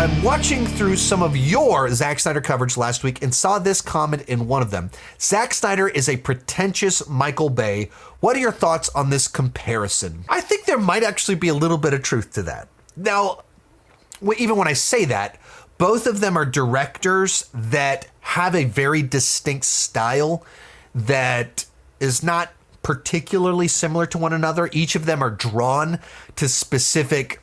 I'm watching through some of your Zack Snyder coverage last week and saw this comment in one of them. Zack Snyder is a pretentious Michael Bay. What are your thoughts on this comparison? I think there might actually be a little bit of truth to that. Now, even when I say that, both of them are directors that have a very distinct style that is not particularly similar to one another. Each of them are drawn to specific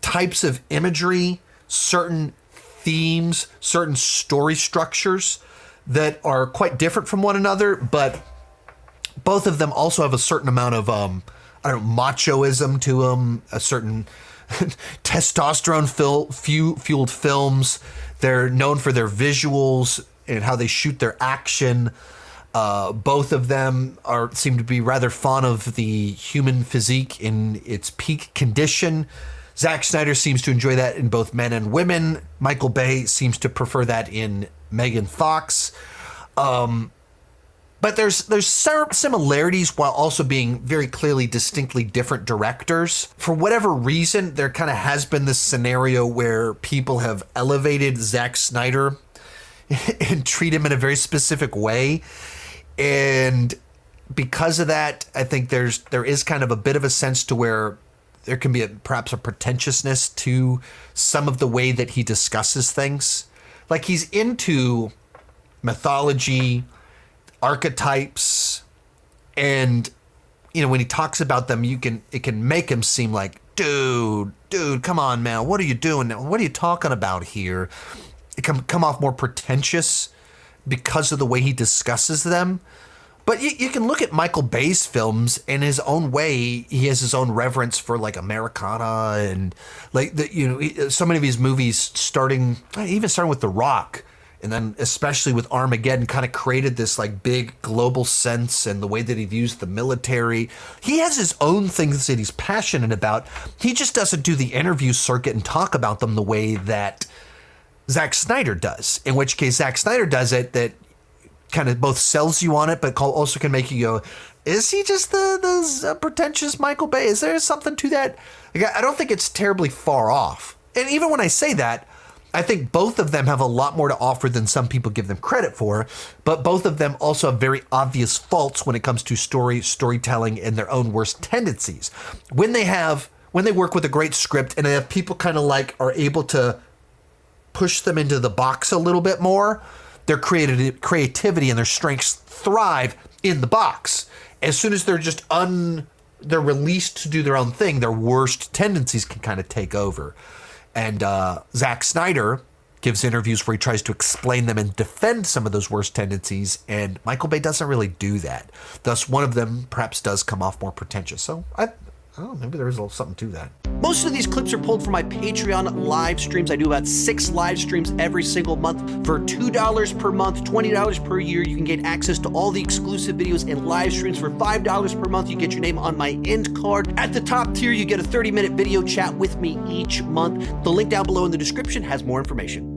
types of imagery, certain themes, certain story structures that are quite different from one another, but both of them also have a certain amount of, machoism to them, a certain testosterone-fueled films. They're known for their visuals and how they shoot their action. Both of them seem to be rather fond of the human physique in its peak condition. Zack Snyder seems to enjoy that in both men and women. Michael Bay seems to prefer that in Megan Fox. But there's similarities while also being very clearly distinctly different directors. For whatever reason, there kind of has been this scenario where people have elevated Zack Snyder and treat him in a very specific way. And because of that, I think there is kind of a bit of a sense to where there can be perhaps a pretentiousness to some of the way that he discusses things. Like, he's into mythology, archetypes, and when he talks about them, it can make him seem like, dude, come on, man, what are you doing now? What are you talking about here? It can come off more pretentious because of the way he discusses them. But you can look at Michael Bay's films in his own way. He has his own reverence for like Americana and like so many of his movies, starting with The Rock, and then especially with Armageddon, kind of created this like big global sense, and the way that he views the military. He has his own things that he's passionate about. He just doesn't do the interview circuit and talk about them the way that Zack Snyder does. In which case, Zack Snyder does it that kind of both sells you on it, but also can make you go, is he just the pretentious Michael Bay? Is there something to that? Like, I don't think it's terribly far off. And even when I say that, I think both of them have a lot more to offer than some people give them credit for, but both of them also have very obvious faults when it comes to storytelling and their own worst tendencies. When they work with a great script and they have people kind of like are able to push them into the box a little bit more, their creativity and their strengths thrive in the box. As soon as they're they're released to do their own thing, their worst tendencies can kind of take over. And Zack Snyder gives interviews where he tries to explain them and defend some of those worst tendencies, and Michael Bay doesn't really do that. Thus, one of them perhaps does come off more pretentious. So I don't know, maybe there is a little something to that. Most of these clips are pulled from my Patreon live streams. I do about 6 live streams every single month. For $2 per month, $20 per year, you can get access to all the exclusive videos and live streams. For $5 per month, you get your name on my end card. At the top tier, you get a 30-minute video chat with me each month. The link down below in the description has more information.